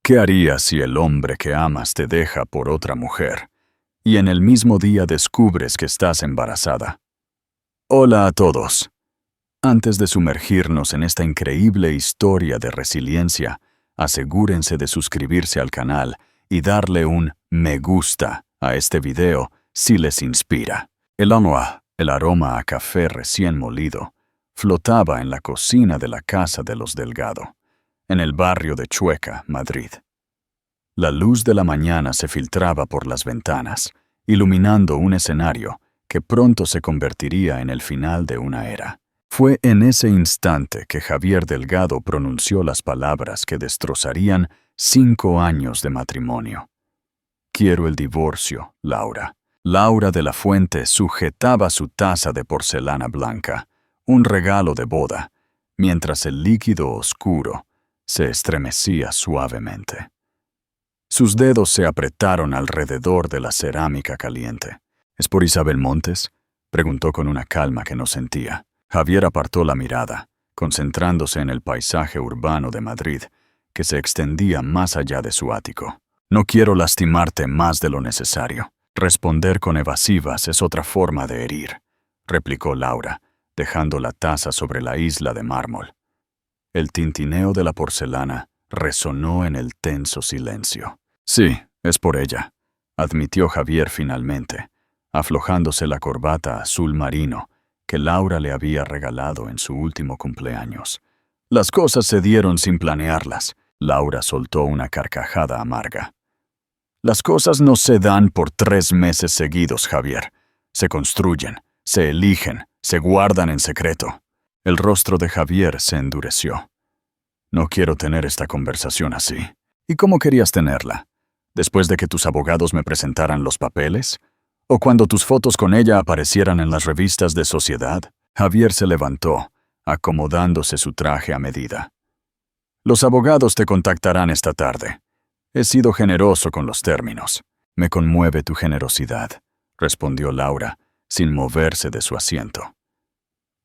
¿Qué harías si el hombre que amas te deja por otra mujer y en el mismo día descubres que estás embarazada? Hola a todos. Antes de sumergirnos en esta increíble historia de resiliencia, asegúrense de suscribirse al canal y darle un me gusta a este video si les inspira. El aroma a café recién molido, flotaba en la cocina de la casa de los Delgado, en el barrio de Chueca, Madrid. La luz de la mañana se filtraba por las ventanas, iluminando un escenario que pronto se convertiría en el final de una era. Fue en ese instante que Javier Delgado pronunció las palabras que destrozarían 5 años de matrimonio. Quiero el divorcio, Laura. Laura de la Fuente sujetaba su taza de porcelana blanca, un regalo de boda, mientras el líquido oscuro se estremecía suavemente. Sus dedos se apretaron alrededor de la cerámica caliente. ¿Es por Isabel Montes?, preguntó con una calma que no sentía. Javier apartó la mirada, concentrándose en el paisaje urbano de Madrid, que se extendía más allá de su ático. No quiero lastimarte más de lo necesario. Responder con evasivas es otra forma de herir, replicó Laura, dejando la taza sobre la isla de mármol. El tintineo de la porcelana resonó en el tenso silencio. Sí, es por ella, admitió Javier finalmente, aflojándose la corbata azul marino que Laura le había regalado en su último cumpleaños. Las cosas se dieron sin planearlas. Laura soltó una carcajada amarga. Las cosas no se dan por 3 meses seguidos, Javier. Se construyen, se eligen, se guardan en secreto. El rostro de Javier se endureció. No quiero tener esta conversación así. ¿Y cómo querías tenerla? ¿Después de que tus abogados me presentaran los papeles? ¿O cuando tus fotos con ella aparecieran en las revistas de sociedad? Javier se levantó, acomodándose su traje a medida. Los abogados te contactarán esta tarde. He sido generoso con los términos. Me conmueve tu generosidad, respondió Laura, sin moverse de su asiento.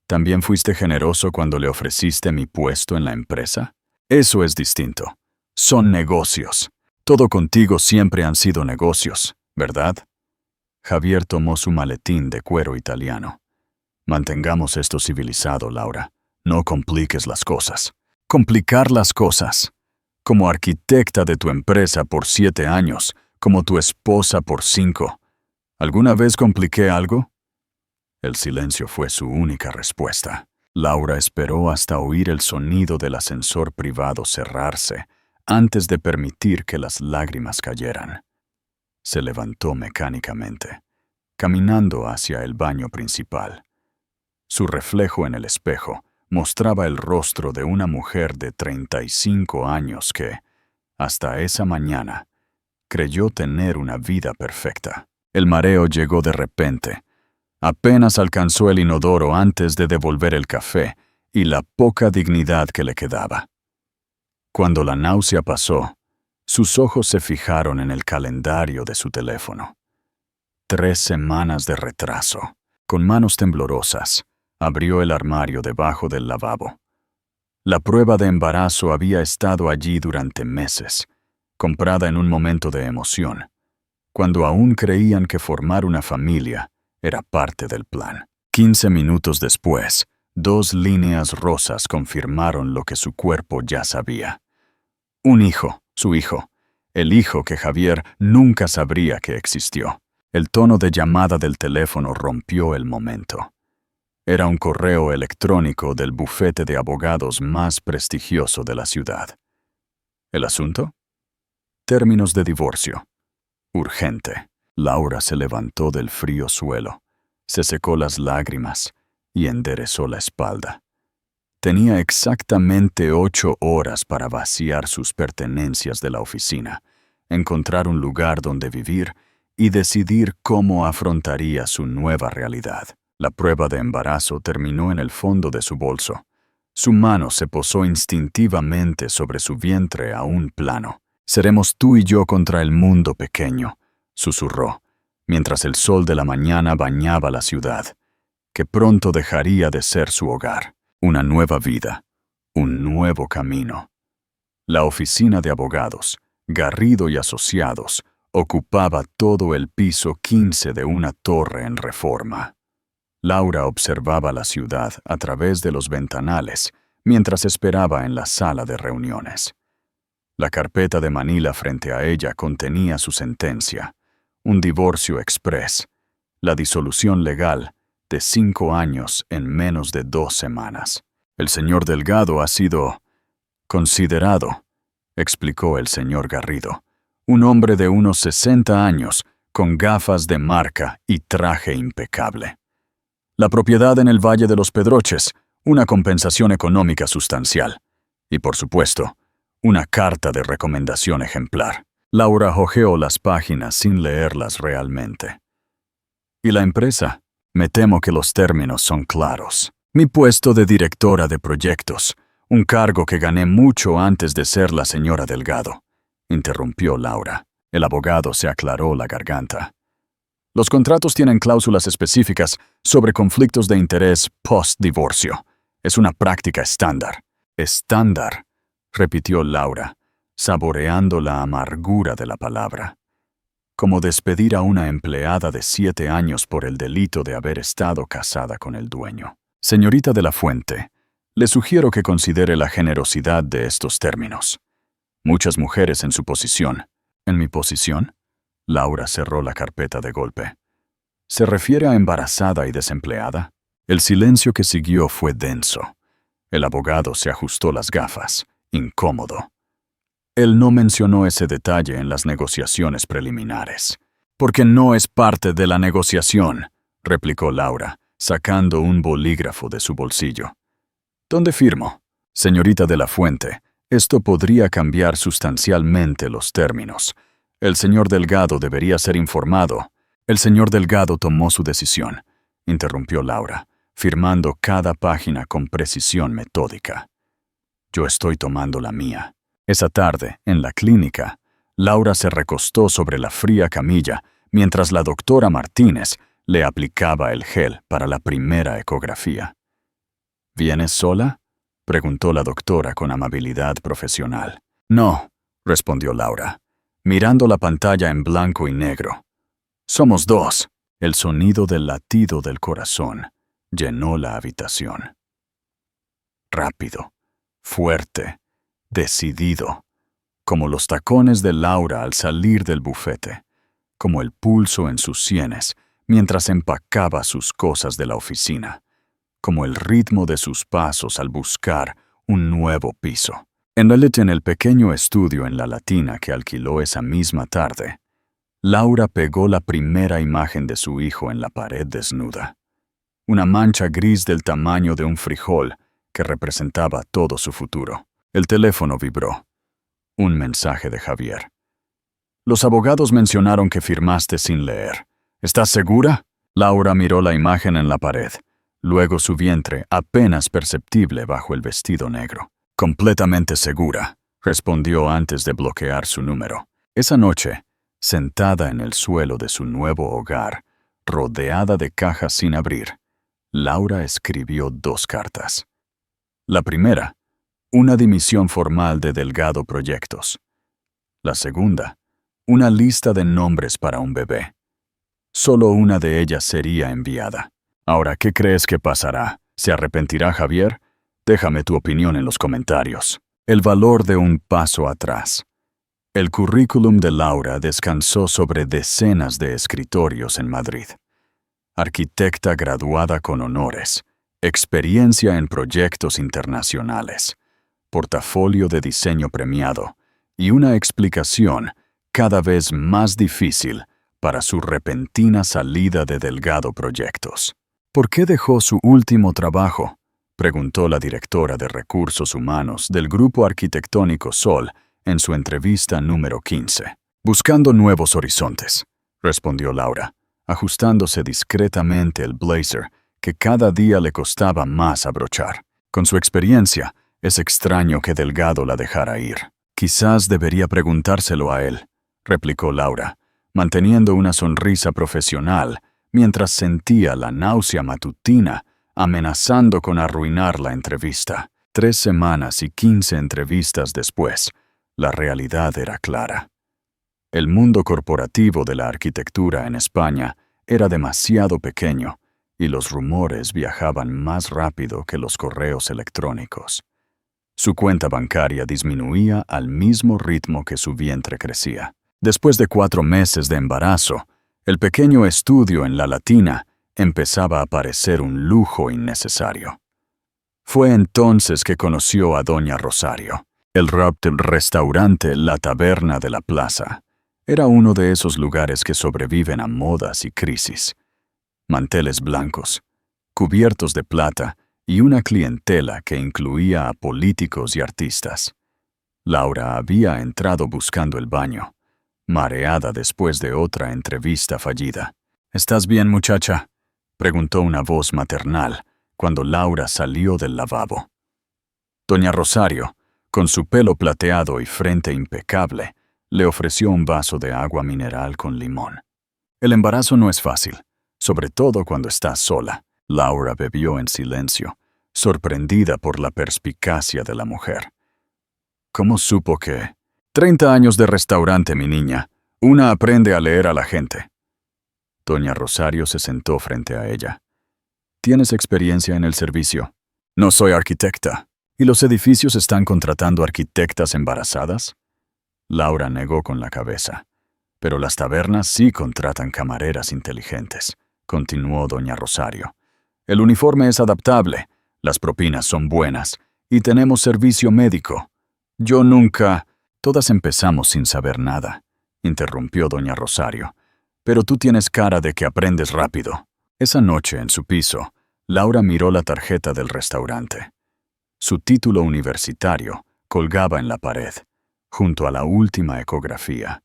¿También fuiste generoso cuando le ofreciste mi puesto en la empresa? Eso es distinto. Son negocios. Todo contigo siempre han sido negocios, ¿verdad? Javier tomó su maletín de cuero italiano. Mantengamos esto civilizado, Laura. No compliques las cosas. Complicar las cosas. Como arquitecta de tu empresa por 7 años, como tu esposa por 5. ¿Alguna vez compliqué algo? El silencio fue su única respuesta. Laura esperó hasta oír el sonido del ascensor privado cerrarse, antes de permitir que las lágrimas cayeran. Se levantó mecánicamente, caminando hacia el baño principal. Su reflejo en el espejo mostraba el rostro de una mujer de 35 años que, hasta esa mañana, creyó tener una vida perfecta. El mareo llegó de repente. Apenas alcanzó el inodoro antes de devolver el café y la poca dignidad que le quedaba. Cuando la náusea pasó, sus ojos se fijaron en el calendario de su teléfono. 3 semanas de retraso. Con manos temblorosas, abrió el armario debajo del lavabo. La prueba de embarazo había estado allí durante meses, comprada en un momento de emoción, cuando aún creían que formar una familia era parte del plan. 15 minutos después, 2 líneas rosas confirmaron lo que su cuerpo ya sabía. Un hijo, su hijo, el hijo que Javier nunca sabría que existió. El tono de llamada del teléfono rompió el momento. Era un correo electrónico del bufete de abogados más prestigioso de la ciudad. ¿El asunto? Términos de divorcio. Urgente. Laura se levantó del frío suelo, se secó las lágrimas y enderezó la espalda. Tenía exactamente 8 horas para vaciar sus pertenencias de la oficina, encontrar un lugar donde vivir y decidir cómo afrontaría su nueva realidad. La prueba de embarazo terminó en el fondo de su bolso. Su mano se posó instintivamente sobre su vientre aún plano. «Seremos tú y yo contra el mundo pequeño», susurró, mientras el sol de la mañana bañaba la ciudad, que pronto dejaría de ser su hogar. Una nueva vida, un nuevo camino. La oficina de abogados, Garrido y asociados ocupaba todo el piso 15 de una torre en Reforma. Laura observaba la ciudad a través de los ventanales mientras esperaba en la sala de reuniones. La carpeta de Manila frente a ella contenía su sentencia, un divorcio express, la disolución legal de 5 años en menos de 2 semanas. El señor Delgado ha sido considerado, explicó el señor Garrido, un hombre de unos 60 años, con gafas de marca y traje impecable. La propiedad en el Valle de los Pedroches, una compensación económica sustancial. Y por supuesto, una carta de recomendación ejemplar. Laura hojeó las páginas sin leerlas realmente. ¿Y la empresa? Me temo que los términos son claros. Mi puesto de directora de proyectos, un cargo que gané mucho antes de ser la señora Delgado, interrumpió Laura. El abogado se aclaró la garganta. Los contratos tienen cláusulas específicas sobre conflictos de interés post-divorcio. Es una práctica estándar. Estándar, repitió Laura, saboreando la amargura de la palabra. Como despedir a una empleada de 7 años por el delito de haber estado casada con el dueño. Señorita de la Fuente, le sugiero que considere la generosidad de estos términos. Muchas mujeres en su posición. ¿En mi posición? Laura cerró la carpeta de golpe. ¿Se refiere a embarazada y desempleada? El silencio que siguió fue denso. El abogado se ajustó las gafas, incómodo. Él no mencionó ese detalle en las negociaciones preliminares. «Porque no es parte de la negociación», replicó Laura, sacando un bolígrafo de su bolsillo. «¿Dónde firmo?» «Señorita de la Fuente, esto podría cambiar sustancialmente los términos. El señor Delgado debería ser informado». «El señor Delgado tomó su decisión», interrumpió Laura, firmando cada página con precisión metódica. «Yo estoy tomando la mía». Esa tarde, en la clínica, Laura se recostó sobre la fría camilla mientras la doctora Martínez le aplicaba el gel para la primera ecografía. «¿Vienes sola?», preguntó la doctora con amabilidad profesional. «No», respondió Laura, mirando la pantalla en blanco y negro. «Somos 2». El sonido del latido del corazón llenó la habitación. Rápido, fuerte, decidido, como los tacones de Laura al salir del bufete, como el pulso en sus sienes mientras empacaba sus cosas de la oficina, como el ritmo de sus pasos al buscar un nuevo piso. En el pequeño estudio en La Latina que alquiló esa misma tarde, Laura pegó la primera imagen de su hijo en la pared desnuda. Una mancha gris del tamaño de un frijol que representaba todo su futuro. El teléfono vibró. Un mensaje de Javier. «Los abogados mencionaron que firmaste sin leer. ¿Estás segura?» Laura miró la imagen en la pared, luego su vientre apenas perceptible bajo el vestido negro. «Completamente segura», respondió antes de bloquear su número. Esa noche, sentada en el suelo de su nuevo hogar, rodeada de cajas sin abrir, Laura escribió 2 cartas. La primera, una dimisión formal de Delgado Proyectos. La segunda, una lista de nombres para un bebé. Solo una de ellas sería enviada. Ahora, ¿qué crees que pasará? ¿Se arrepentirá Javier? Déjame tu opinión en los comentarios. El valor de un paso atrás. El currículum de Laura descansó sobre decenas de escritorios en Madrid. Arquitecta graduada con honores, experiencia en proyectos internacionales, portafolio de diseño premiado y una explicación cada vez más difícil para su repentina salida de Delgado Proyectos. ¿Por qué dejó su último trabajo?, preguntó la directora de Recursos Humanos del Grupo Arquitectónico Sol en su entrevista número 15. «Buscando nuevos horizontes», respondió Laura, ajustándose discretamente el blazer que cada día le costaba más abrochar. Con su experiencia, es extraño que Delgado la dejara ir. «Quizás debería preguntárselo a él», replicó Laura, manteniendo una sonrisa profesional mientras sentía la náusea matutina amenazando con arruinar la entrevista. 3 semanas y 15 entrevistas después, La realidad era clara. El mundo corporativo de la arquitectura en España era demasiado pequeño y los rumores viajaban más rápido que los correos electrónicos. Su cuenta bancaria disminuía al mismo ritmo que su vientre crecía. Después de 4 meses de embarazo, el pequeño estudio en La Latina empezaba a parecer un lujo innecesario. Fue entonces que conoció a doña Rosario. El restaurante La Taberna de la Plaza era uno de esos lugares que sobreviven a modas y crisis. Manteles blancos, cubiertos de plata y una clientela que incluía a políticos y artistas. Laura había entrado buscando el baño, mareada después de otra entrevista fallida. «¿Estás bien, muchacha?», preguntó una voz maternal cuando Laura salió del lavabo. Doña Rosario, con su pelo plateado y frente impecable, le ofreció un vaso de agua mineral con limón. El embarazo no es fácil, sobre todo cuando estás sola. Laura bebió en silencio, sorprendida por la perspicacia de la mujer. ¿Cómo supo que? 30 años de restaurante, mi niña. Una aprende a leer a la gente. Doña Rosario se sentó frente a ella. ¿Tienes experiencia en el servicio? No soy arquitecta. ¿Y los edificios están contratando arquitectas embarazadas? Laura negó con la cabeza. Pero las tabernas sí contratan camareras inteligentes, continuó doña Rosario. El uniforme es adaptable, las propinas son buenas y tenemos servicio médico. Yo nunca... Todas empezamos sin saber nada, interrumpió doña Rosario. Pero tú tienes cara de que aprendes rápido. Esa noche, en su piso, Laura miró la tarjeta del restaurante. Su título universitario colgaba en la pared, junto a la última ecografía.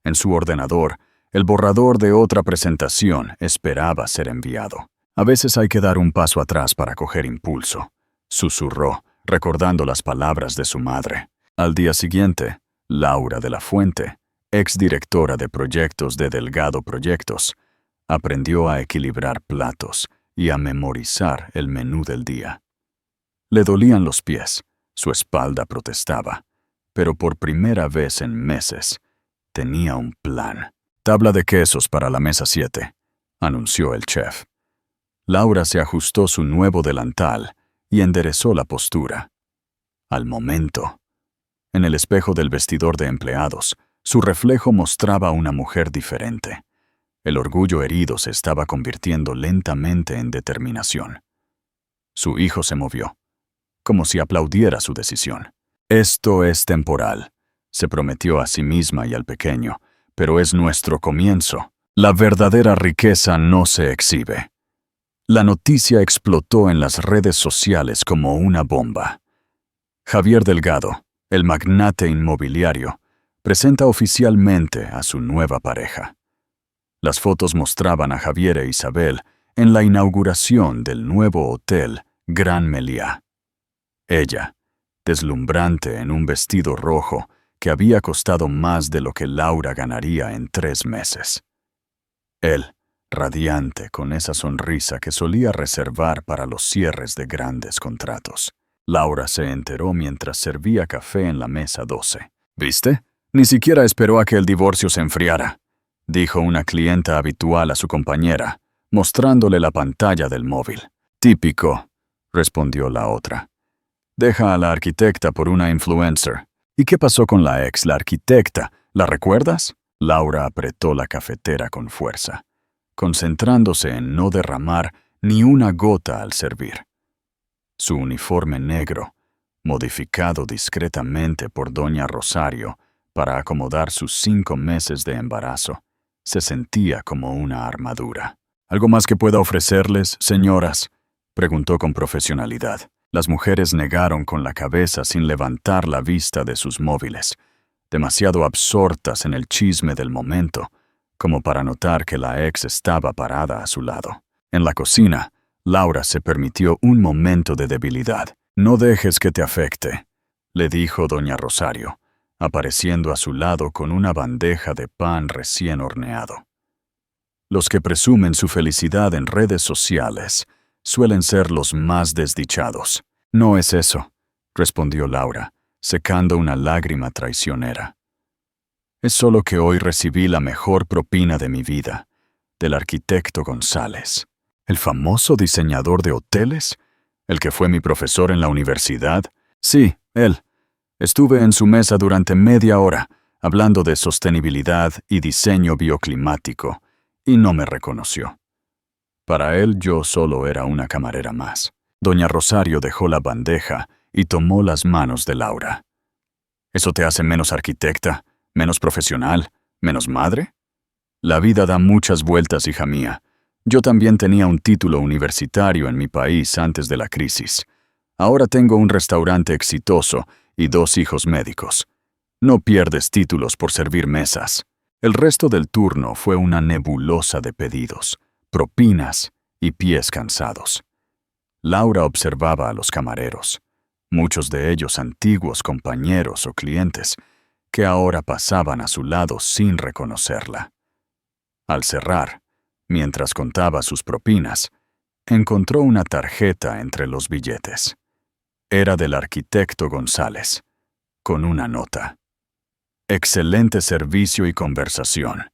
En su ordenador, el borrador de otra presentación esperaba ser enviado. A veces hay que dar un paso atrás para coger impulso, susurró, recordando las palabras de su madre. Al día siguiente, Laura de la Fuente, exdirectora de proyectos de Delgado Proyectos, aprendió a equilibrar platos y a memorizar el menú del día. Le dolían los pies, su espalda protestaba, pero por primera vez en meses tenía un plan. «Tabla de quesos para la mesa 7», anunció el chef. Laura se ajustó su nuevo delantal y enderezó la postura. Al momento, en el espejo del vestidor de empleados, su reflejo mostraba una mujer diferente. El orgullo herido se estaba convirtiendo lentamente en determinación. Su hijo se movió, como si aplaudiera su decisión. «Esto es temporal», se prometió a sí misma y al pequeño, «pero es nuestro comienzo. La verdadera riqueza no se exhibe». La noticia explotó en las redes sociales como una bomba. Javier Delgado, el magnate inmobiliario, presenta oficialmente a su nueva pareja. Las fotos mostraban a Javier e Isabel en la inauguración del nuevo hotel Gran Meliá. Ella, deslumbrante en un vestido rojo que había costado más de lo que Laura ganaría en 3 meses. Él, radiante con esa sonrisa que solía reservar para los cierres de grandes contratos. Laura se enteró mientras servía café en la mesa 12. «¿Viste? Ni siquiera esperó a que el divorcio se enfriara», dijo una clienta habitual a su compañera, mostrándole la pantalla del móvil. «Típico», respondió la otra. «Deja a la arquitecta por una influencer». «¿Y qué pasó con la arquitecta? ¿La recuerdas?» Laura apretó la cafetera con fuerza, concentrándose en no derramar ni una gota al servir. Su uniforme negro, modificado discretamente por doña Rosario para acomodar sus 5 meses de embarazo, se sentía como una armadura. «¿Algo más que pueda ofrecerles, señoras?», preguntó con profesionalidad. Las mujeres negaron con la cabeza sin levantar la vista de sus móviles, demasiado absortas en el chisme del momento, como para notar que la ex estaba parada a su lado. En la cocina, Laura se permitió un momento de debilidad. «No dejes que te afecte», le dijo doña Rosario, apareciendo a su lado con una bandeja de pan recién horneado. Los que presumen su felicidad en redes sociales suelen ser los más desdichados. «No es eso», respondió Laura, secando una lágrima traicionera. Es solo que hoy recibí la mejor propina de mi vida, del arquitecto González, el famoso diseñador de hoteles, el que fue mi profesor en la universidad. Sí, él. Estuve en su mesa durante media hora, hablando de sostenibilidad y diseño bioclimático, y no me reconoció. Para él yo solo era una camarera más. Doña Rosario dejó la bandeja y tomó las manos de Laura. ¿Eso te hace menos arquitecta, menos profesional, menos madre? La vida da muchas vueltas, hija mía. Yo también tenía un título universitario en mi país antes de la crisis. Ahora tengo un restaurante exitoso y 2 hijos médicos. No pierdes títulos por servir mesas. El resto del turno fue una nebulosa de pedidos, propinas y pies cansados. Laura observaba a los camareros, muchos de ellos antiguos compañeros o clientes, que ahora pasaban a su lado sin reconocerla. Al cerrar, mientras contaba sus propinas, encontró una tarjeta entre los billetes. Era del arquitecto González, con una nota. Excelente servicio y conversación.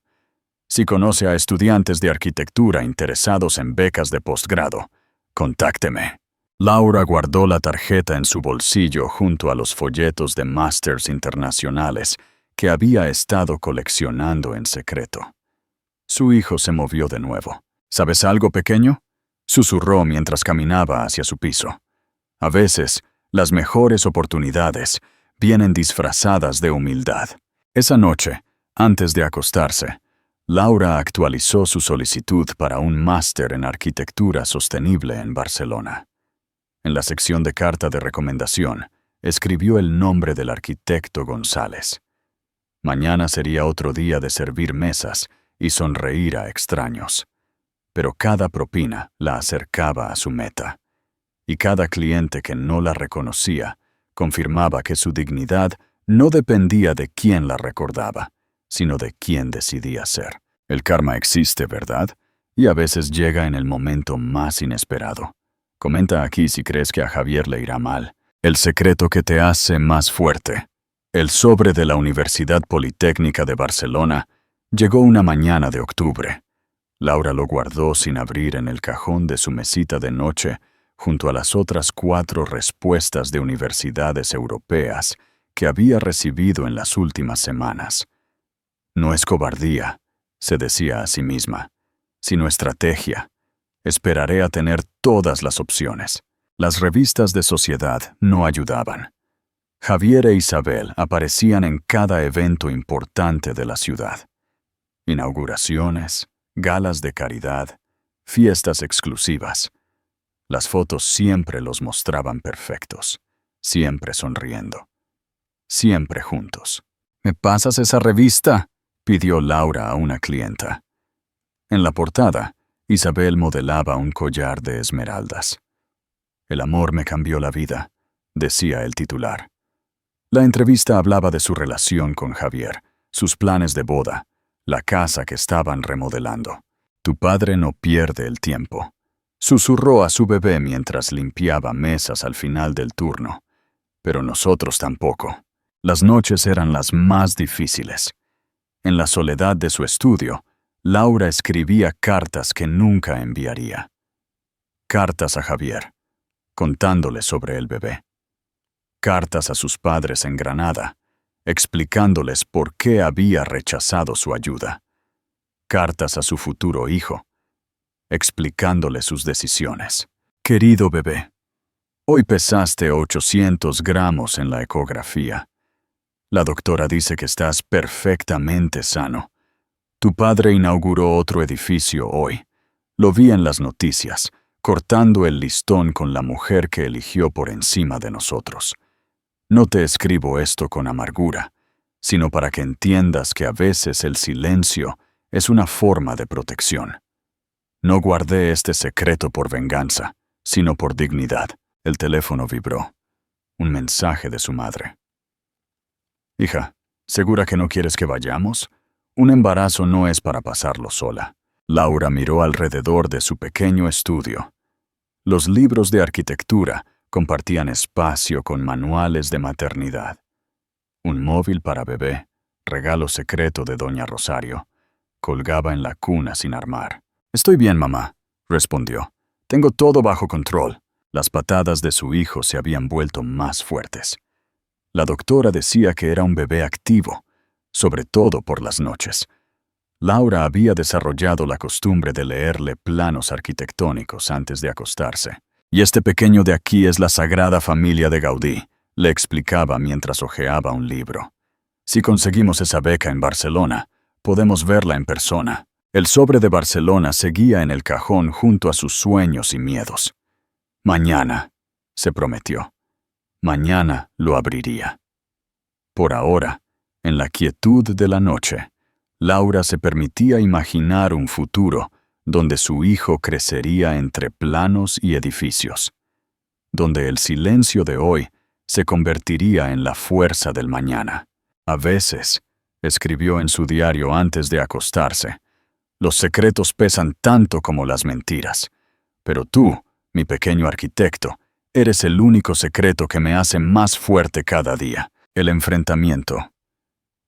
Si conoce a estudiantes de arquitectura interesados en becas de posgrado, contácteme. Laura guardó la tarjeta en su bolsillo junto a los folletos de másters internacionales que había estado coleccionando en secreto. Su hijo se movió de nuevo. ¿Sabes algo, pequeño?, susurró mientras caminaba hacia su piso. A veces, las mejores oportunidades vienen disfrazadas de humildad. Esa noche, antes de acostarse, Laura actualizó su solicitud para un máster en arquitectura sostenible en Barcelona. En la sección de carta de recomendación, escribió el nombre del arquitecto González. Mañana sería otro día de servir mesas y sonreír a extraños. Pero cada propina la acercaba a su meta. Y cada cliente que no la reconocía confirmaba que su dignidad no dependía de quién la recordaba, sino de quién decidía ser. El karma existe, ¿verdad? Y a veces llega en el momento más inesperado. Comenta aquí si crees que a Javier le irá mal. El secreto que te hace más fuerte. El sobre de la Universidad Politécnica de Barcelona llegó una mañana de octubre. Laura lo guardó sin abrir en el cajón de su mesita de noche, junto a las otras 4 respuestas de universidades europeas que había recibido en las últimas semanas. No es cobardía, se decía a sí misma, sino estrategia. Esperaré a tener todas las opciones. Las revistas de sociedad no ayudaban. Javier e Isabel aparecían en cada evento importante de la ciudad. Inauguraciones, galas de caridad, fiestas exclusivas. Las fotos siempre los mostraban perfectos, siempre sonriendo, siempre juntos. ¿Me pasas esa revista?, pidió Laura a una clienta. En la portada, Isabel modelaba un collar de esmeraldas. El amor me cambió la vida, decía el titular. La entrevista hablaba de su relación con Javier, sus planes de boda, la casa que estaban remodelando. Tu padre no pierde el tiempo, susurró a su bebé mientras limpiaba mesas al final del turno. Pero nosotros tampoco. Las noches eran las más difíciles. En la soledad de su estudio, Laura escribía cartas que nunca enviaría. Cartas a Javier, contándole sobre el bebé. Cartas a sus padres en Granada, explicándoles por qué había rechazado su ayuda. Cartas a su futuro hijo, explicándole sus decisiones. Querido bebé, hoy pesaste 800 gramos en la ecografía. La doctora dice que estás perfectamente sano. Tu padre inauguró otro edificio hoy. Lo vi en las noticias, cortando el listón con la mujer que eligió por encima de nosotros. No te escribo esto con amargura, sino para que entiendas que a veces el silencio es una forma de protección. No guardé este secreto por venganza, sino por dignidad. El teléfono vibró. Un mensaje de su madre. Hija, ¿segura que no quieres que vayamos? Un embarazo no es para pasarlo sola. Laura miró alrededor de su pequeño estudio. Los libros de arquitectura compartían espacio con manuales de maternidad. Un móvil para bebé, regalo secreto de doña Rosario, colgaba en la cuna sin armar. «Estoy bien, mamá», respondió. «Tengo todo bajo control». Las patadas de su hijo se habían vuelto más fuertes. La doctora decía que era un bebé activo, sobre todo por las noches. Laura había desarrollado la costumbre de leerle planos arquitectónicos antes de acostarse. «Y este pequeño de aquí es la Sagrada Familia de Gaudí», le explicaba mientras hojeaba un libro. «Si conseguimos esa beca en Barcelona, podemos verla en persona». El sobre de Barcelona seguía en el cajón junto a sus sueños y miedos. «Mañana», se prometió. Mañana lo abriría. Por ahora, en la quietud de la noche, Laura se permitía imaginar un futuro donde su hijo crecería entre planos y edificios, donde el silencio de hoy se convertiría en la fuerza del mañana. A veces, escribió en su diario antes de acostarse, los secretos pesan tanto como las mentiras, pero tú, mi pequeño arquitecto, eres el único secreto que me hace más fuerte cada día. El enfrentamiento.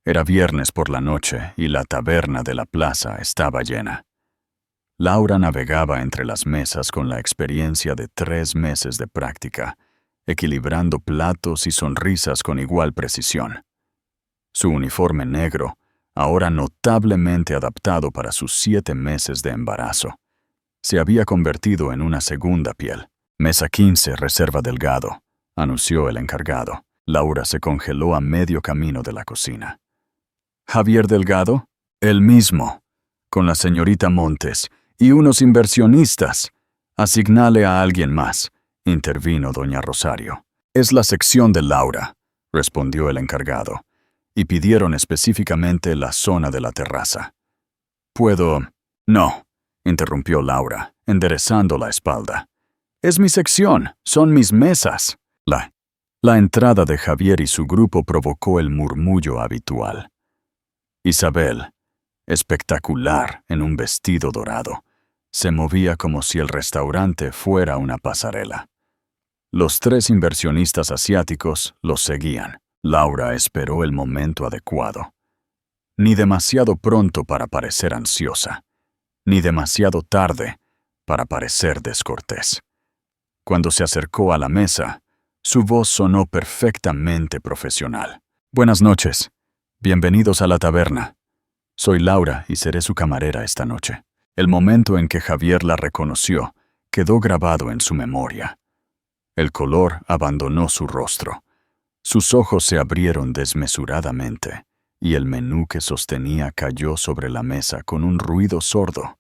Era viernes por la noche y la taberna de la plaza estaba llena. Laura navegaba entre las mesas con la experiencia de 3 meses de práctica, equilibrando platos y sonrisas con igual precisión. Su uniforme negro, ahora notablemente adaptado para sus 7 meses de embarazo, se había convertido en una segunda piel. «Mesa 15, reserva Delgado», anunció el encargado. Laura se congeló a medio camino de la cocina. «¿Javier Delgado?» «El mismo, con la señorita Montes y unos inversionistas. Asignale a alguien más», intervino doña Rosario. «Es la sección de Laura», respondió el encargado, y pidieron específicamente la zona de la terraza. «¿Puedo?» «No», interrumpió Laura, enderezando la espalda. «Es mi sección, son mis mesas». La entrada de Javier y su grupo provocó el murmullo habitual. Isabel, espectacular en un vestido dorado, se movía como si el restaurante fuera una pasarela. Los 3 inversionistas asiáticos los seguían. Laura esperó el momento adecuado. Ni demasiado pronto para parecer ansiosa, ni demasiado tarde para parecer descortés. Cuando se acercó a la mesa, su voz sonó perfectamente profesional. «Buenas noches. Bienvenidos a la taberna. Soy Laura y seré su camarera esta noche». El momento en que Javier la reconoció quedó grabado en su memoria. El color abandonó su rostro. Sus ojos se abrieron desmesuradamente y el menú que sostenía cayó sobre la mesa con un ruido sordo.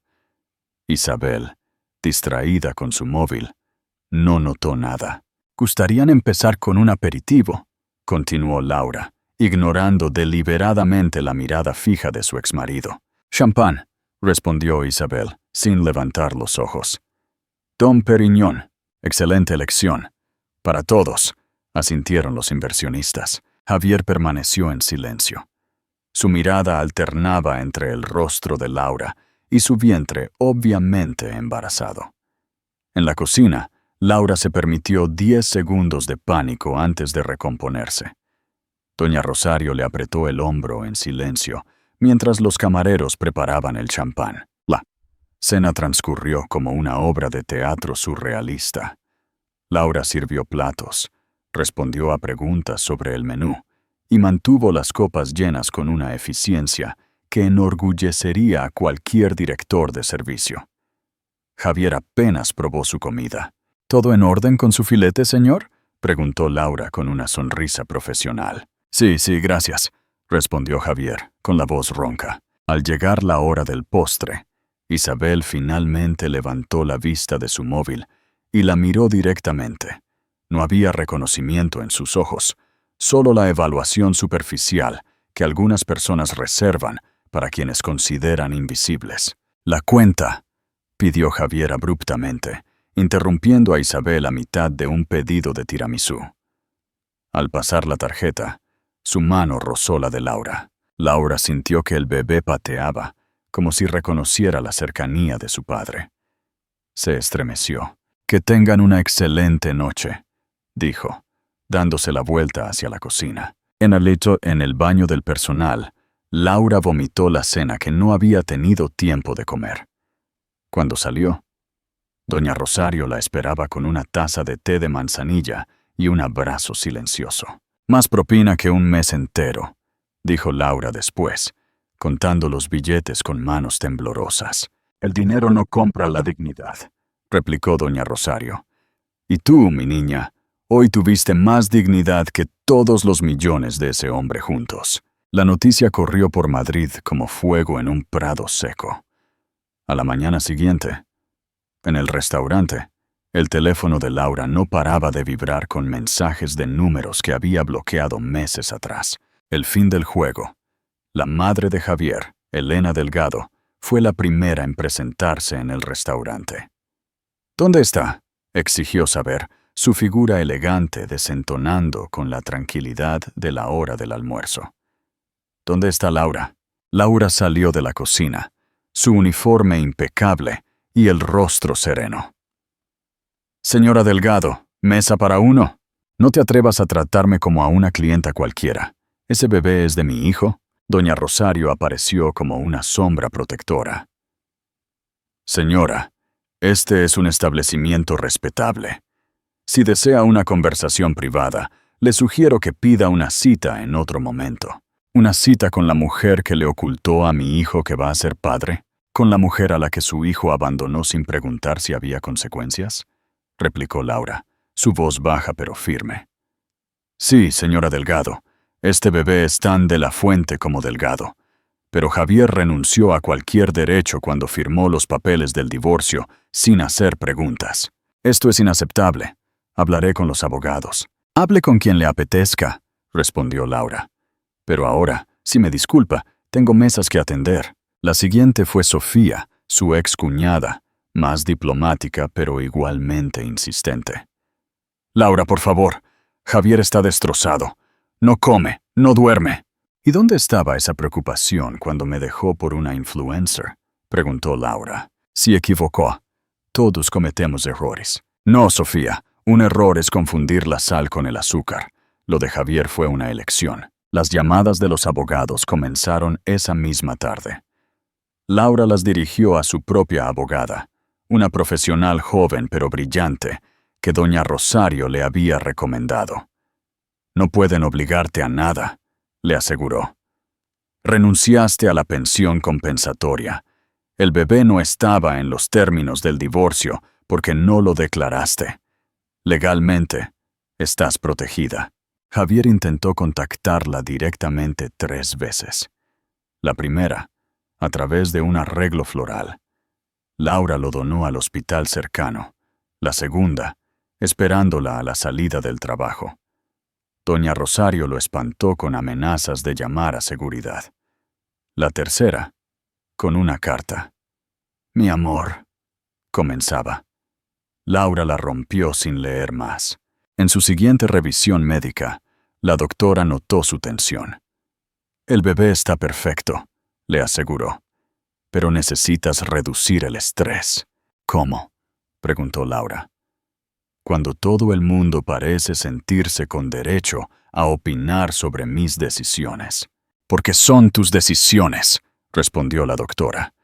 Isabel, distraída con su móvil, no notó nada. «¿Gustarían empezar con un aperitivo?», continuó Laura, ignorando deliberadamente la mirada fija de su exmarido. «Champán», respondió Isabel, sin levantar los ojos. «Dom Perignon, excelente elección. Para todos», asintieron los inversionistas. Javier permaneció en silencio. Su mirada alternaba entre el rostro de Laura y su vientre obviamente embarazado. En la cocina, Laura se permitió 10 segundos de pánico antes de recomponerse. Doña Rosario le apretó el hombro en silencio mientras los camareros preparaban el champán. La cena transcurrió como una obra de teatro surrealista. Laura sirvió platos, respondió a preguntas sobre el menú y mantuvo las copas llenas con una eficiencia que enorgullecería a cualquier director de servicio. Javier apenas probó su comida. «¿Todo en orden con su filete, señor?», preguntó Laura con una sonrisa profesional. Sí, gracias», respondió Javier, con la voz ronca. Al llegar la hora del postre, Isabel finalmente levantó la vista de su móvil y la miró directamente. No había reconocimiento en sus ojos, solo la evaluación superficial que algunas personas reservan para quienes consideran invisibles. «La cuenta», pidió Javier abruptamente, interrumpiendo a Isabel a mitad de un pedido de tiramisú. Al pasar la tarjeta, su mano rozó la de Laura. Laura sintió que el bebé pateaba, como si reconociera la cercanía de su padre. Se estremeció. «Que tengan una excelente noche», dijo, dándose la vuelta hacia la cocina. En el baño del personal, Laura vomitó la cena que no había tenido tiempo de comer. Cuando salió, doña Rosario la esperaba con una taza de té de manzanilla y un abrazo silencioso. «Más propina que un mes entero», dijo Laura después, contando los billetes con manos temblorosas. «El dinero no compra la dignidad», replicó doña Rosario. «Y tú, mi niña, hoy tuviste más dignidad que todos los millones de ese hombre juntos». La noticia corrió por Madrid como fuego en un prado seco. A la mañana siguiente, en el restaurante, el teléfono de Laura no paraba de vibrar con mensajes de números que había bloqueado meses atrás. El fin del juego. La madre de Javier, Elena Delgado, fue la primera en presentarse en el restaurante. «¿Dónde está?», exigió saber, su figura elegante desentonando con la tranquilidad de la hora del almuerzo. «¿Dónde está Laura?». Laura salió de la cocina, su uniforme impecable y el rostro sereno. «Señora Delgado, mesa para uno. No te atrevas a tratarme como a una clienta cualquiera. Ese bebé es de mi hijo». Doña Rosario apareció como una sombra protectora. «Señora, este es un establecimiento respetable. Si desea una conversación privada, le sugiero que pida una cita en otro momento. ¿Una cita con la mujer que le ocultó a mi hijo que va a ser padre? ¿Con la mujer a la que su hijo abandonó sin preguntar si había consecuencias?», replicó Laura, su voz baja pero firme. «Sí, señora Delgado, este bebé es tan de la Fuente como Delgado. Pero Javier renunció a cualquier derecho cuando firmó los papeles del divorcio sin hacer preguntas. Esto es inaceptable. Hablaré con los abogados». «Hable con quien le apetezca», respondió Laura. «Pero ahora, si me disculpa, tengo mesas que atender». La siguiente fue Sofía, su excuñada, más diplomática pero igualmente insistente. «Laura, por favor, Javier está destrozado. No come, no duerme». «¿Y dónde estaba esa preocupación cuando me dejó por una influencer?», preguntó Laura. «Se equivocó. Todos cometemos errores». «No, Sofía, un error es confundir la sal con el azúcar. Lo de Javier fue una elección». Las llamadas de los abogados comenzaron esa misma tarde. Laura las dirigió a su propia abogada, una profesional joven pero brillante, que doña Rosario le había recomendado. «No pueden obligarte a nada», le aseguró. «Renunciaste a la pensión compensatoria. El bebé no estaba en los términos del divorcio porque no lo declaraste. Legalmente, estás protegida». Javier intentó contactarla directamente 3 veces. La primera, a través de un arreglo floral. Laura lo donó al hospital cercano. La segunda, esperándola a la salida del trabajo. Doña Rosario lo espantó con amenazas de llamar a seguridad. La tercera, con una carta. «Mi amor», comenzaba. Laura la rompió sin leer más. En su siguiente revisión médica, la doctora notó su tensión. «El bebé está perfecto», le aseguró. «Pero necesitas reducir el estrés». «¿Cómo?», preguntó Laura. «Cuando todo el mundo parece sentirse con derecho a opinar sobre mis decisiones». «Porque son tus decisiones», respondió la doctora.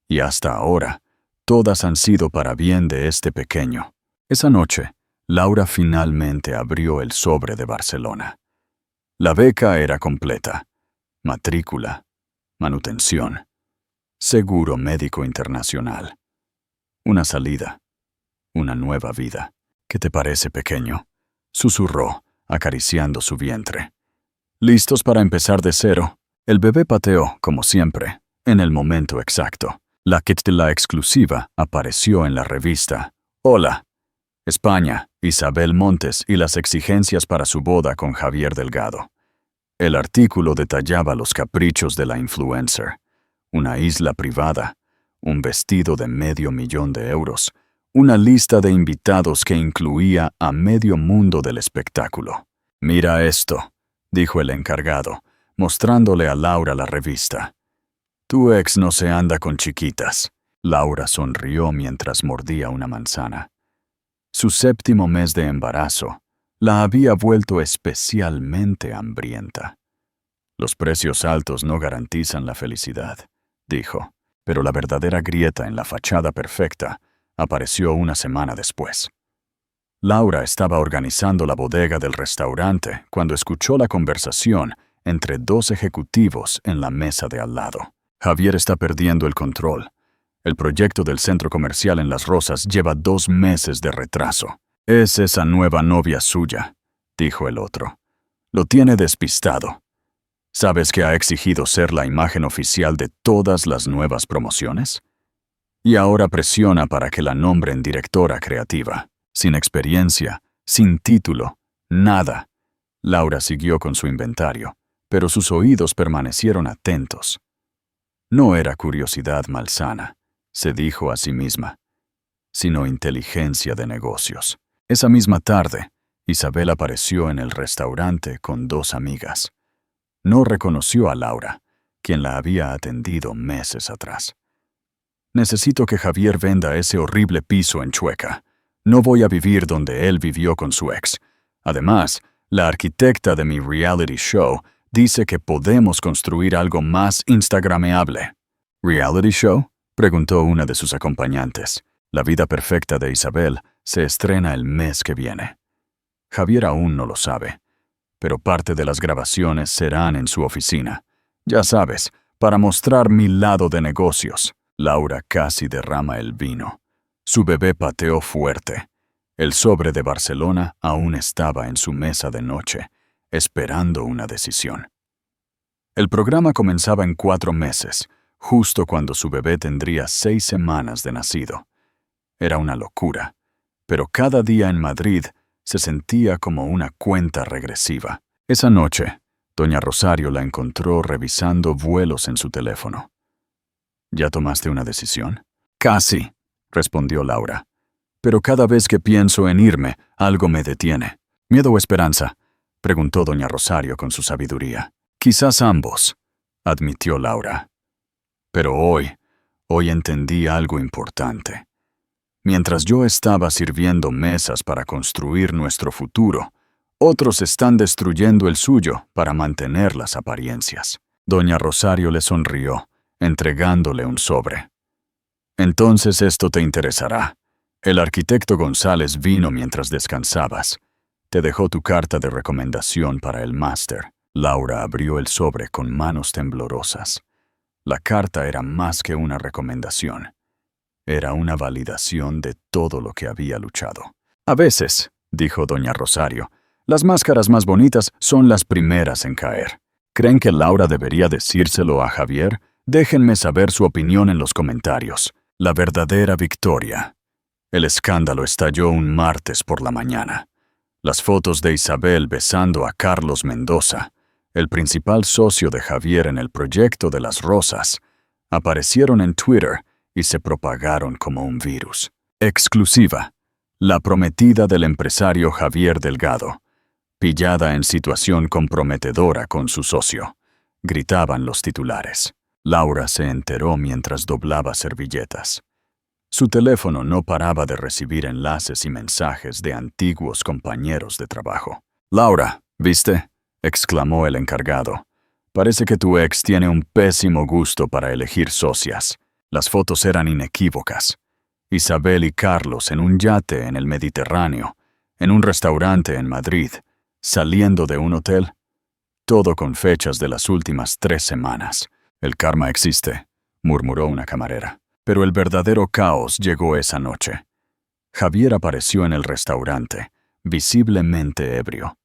«Y hasta ahora, todas han sido para bien de este pequeño». Esa noche, Laura finalmente abrió el sobre de Barcelona. La beca era completa. Matrícula, manutención, seguro médico internacional. Una salida, una nueva vida. «¿Qué te parece, pequeño?», susurró, acariciando su vientre. «¿Listos para empezar de cero?». El bebé pateó, como siempre, en el momento exacto. La kit de la exclusiva apareció en la revista. «Hola, España, Isabel Montes y las exigencias para su boda con Javier Delgado». El artículo detallaba los caprichos de la influencer. Una isla privada, un vestido de $500,000, una lista de invitados que incluía a medio mundo del espectáculo. «Mira esto», dijo el encargado, mostrándole a Laura la revista. «Tu ex no se anda con chiquitas». Laura sonrió mientras mordía una manzana. Su 7º mes de embarazo, la había vuelto especialmente hambrienta. Los precios altos no garantizan la felicidad, dijo, pero la verdadera grieta en la fachada perfecta apareció una semana después. Laura estaba organizando la bodega del restaurante cuando escuchó la conversación entre dos ejecutivos en la mesa de al lado. Javier está perdiendo el control. El proyecto del centro comercial en Las Rosas lleva 2 meses de retraso. Es esa nueva novia suya, dijo el otro. Lo tiene despistado. ¿Sabes que ha exigido ser la imagen oficial de todas las nuevas promociones? Y ahora presiona para que la nombren directora creativa. Sin experiencia, sin título, nada. Laura siguió con su inventario, pero sus oídos permanecieron atentos. No era curiosidad malsana, se dijo a sí misma, sino inteligencia de negocios. Esa misma tarde, Isabel apareció en el restaurante con 2 amigas. No reconoció a Laura, quien la había atendido meses atrás. Necesito que Javier venda ese horrible piso en Chueca. No voy a vivir donde él vivió con su ex. Además, la arquitecta de mi reality show dice que podemos construir algo más instagrameable. ¿Reality show?, preguntó una de sus acompañantes. La vida perfecta de Isabel se estrena el mes que viene. Javier aún no lo sabe, pero parte de las grabaciones serán en su oficina. Ya sabes, para mostrar mi lado de negocios. Laura casi derrama el vino. Su bebé pateó fuerte. El sobre de Barcelona aún estaba en su mesa de noche, esperando una decisión. El programa comenzaba en 4 meses, justo cuando su bebé tendría 6 semanas de nacido. Era una locura, pero cada día en Madrid se sentía como una cuenta regresiva. Esa noche, doña Rosario la encontró revisando vuelos en su teléfono. ¿Ya tomaste una decisión? Casi, respondió Laura. Pero cada vez que pienso en irme, algo me detiene. ¿Miedo o esperanza?, preguntó doña Rosario con su sabiduría. Quizás ambos, admitió Laura. Pero hoy entendí algo importante. Mientras yo estaba sirviendo mesas para construir nuestro futuro, otros están destruyendo el suyo para mantener las apariencias. Doña Rosario le sonrió, entregándole un sobre. Entonces esto te interesará. El arquitecto González vino mientras descansabas. Te dejó tu carta de recomendación para el máster. Laura abrió el sobre con manos temblorosas. La carta era más que una recomendación. Era una validación de todo lo que había luchado. A veces, dijo doña Rosario, las máscaras más bonitas son las primeras en caer. ¿Creen que Laura debería decírselo a Javier? Déjenme saber su opinión en los comentarios. La verdadera victoria. El escándalo estalló un martes por la mañana. Las fotos de Isabel besando a Carlos Mendoza, el principal socio de Javier en el proyecto de Las Rosas, aparecieron en Twitter y se propagaron como un virus. Exclusiva. La prometida del empresario Javier Delgado, pillada en situación comprometedora con su socio, gritaban los titulares. Laura se enteró mientras doblaba servilletas. Su teléfono no paraba de recibir enlaces y mensajes de antiguos compañeros de trabajo. «Laura, ¿viste?», exclamó el encargado. «Parece que tu ex tiene un pésimo gusto para elegir socias». Las fotos eran inequívocas. Isabel y Carlos en un yate en el Mediterráneo, en un restaurante en Madrid, saliendo de un hotel. Todo con fechas de las últimas 3 semanas. «El karma existe», murmuró una camarera. Pero el verdadero caos llegó esa noche. Javier apareció en el restaurante, visiblemente ebrio.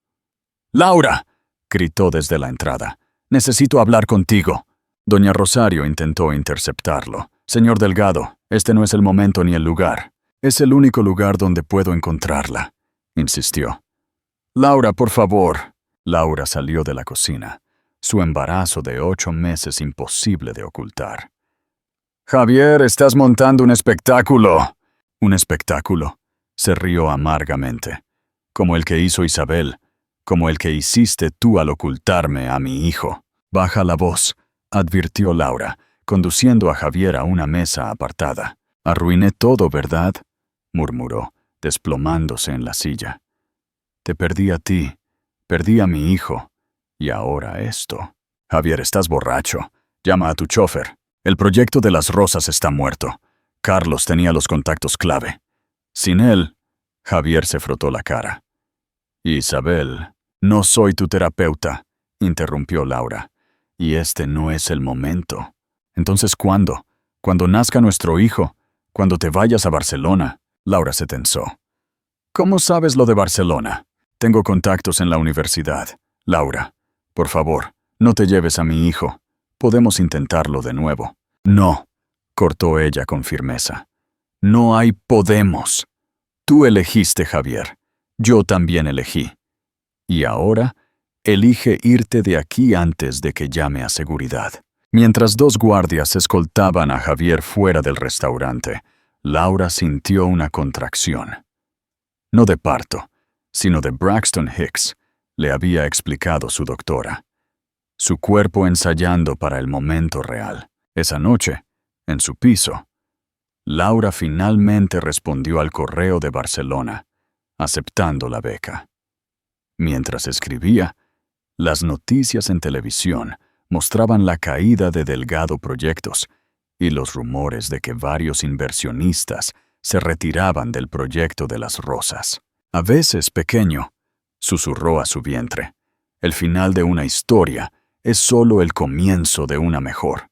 «¡Laura!», gritó desde la entrada. «Necesito hablar contigo». Doña Rosario intentó interceptarlo. «Señor Delgado, este no es el momento ni el lugar». «Es el único lugar donde puedo encontrarla», insistió. «Laura, por favor». Laura salió de la cocina, su embarazo de 8 meses imposible de ocultar. «Javier, estás montando un espectáculo». «¿Un espectáculo?», se rió amargamente. «Como el que hizo Isabel, como el que hiciste tú al ocultarme a mi hijo». «Baja la voz», advirtió Laura, conduciendo a Javier a una mesa apartada. «Arruiné todo, ¿verdad?», murmuró, desplomándose en la silla. Te perdí a ti, perdí a mi hijo, y ahora esto. Javier, estás borracho. Llama a tu chofer. El proyecto de las rosas está muerto. Carlos tenía los contactos clave. Sin él, Javier se frotó la cara. Isabel, no soy tu terapeuta, interrumpió Laura. Y este no es el momento. Entonces, ¿cuándo? Cuando nazca nuestro hijo, cuando te vayas a Barcelona. Laura se tensó. ¿Cómo sabes lo de Barcelona? Tengo contactos en la universidad. Laura, por favor, no te lleves a mi hijo. Podemos intentarlo de nuevo. No, cortó ella con firmeza. No hay podemos. Tú elegiste, Javier. Yo también elegí. Y ahora, elige irte de aquí antes de que llame a seguridad. Mientras dos guardias escoltaban a Javier fuera del restaurante, Laura sintió una contracción. No de parto, sino de Braxton Hicks, le había explicado su doctora. Su cuerpo ensayando para el momento real. Esa noche, en su piso, Laura finalmente respondió al correo de Barcelona, aceptando la beca. Mientras escribía, las noticias en televisión mostraban la caída de Delgado Proyectos y los rumores de que varios inversionistas se retiraban del proyecto de las rosas. A veces, pequeño, susurró a su vientre, el final de una historia es solo el comienzo de una mejor.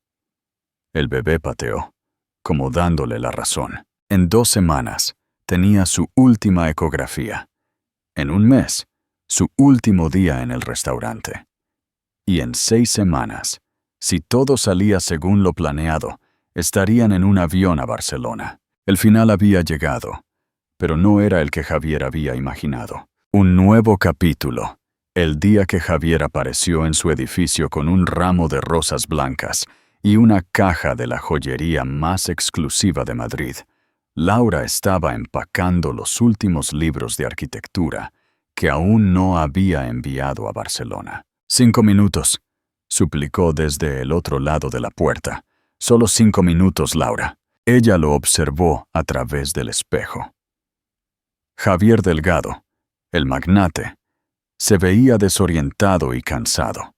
El bebé pateó, como dándole la razón. En 2 semanas, tenía su última ecografía. En 1 mes, su último día en el restaurante. Y en 6 semanas, si todo salía según lo planeado, estarían en un avión a Barcelona. El final había llegado, pero no era el que Javier había imaginado. Un nuevo capítulo, el día que Javier apareció en su edificio con un ramo de rosas blancas y una caja de la joyería más exclusiva de Madrid. Laura estaba empacando los últimos libros de arquitectura que aún no había enviado a Barcelona. 5 minutos, suplicó desde el otro lado de la puerta. Solo 5 minutos, Laura. Ella lo observó a través del espejo. Javier Delgado, el magnate, se veía desorientado y cansado,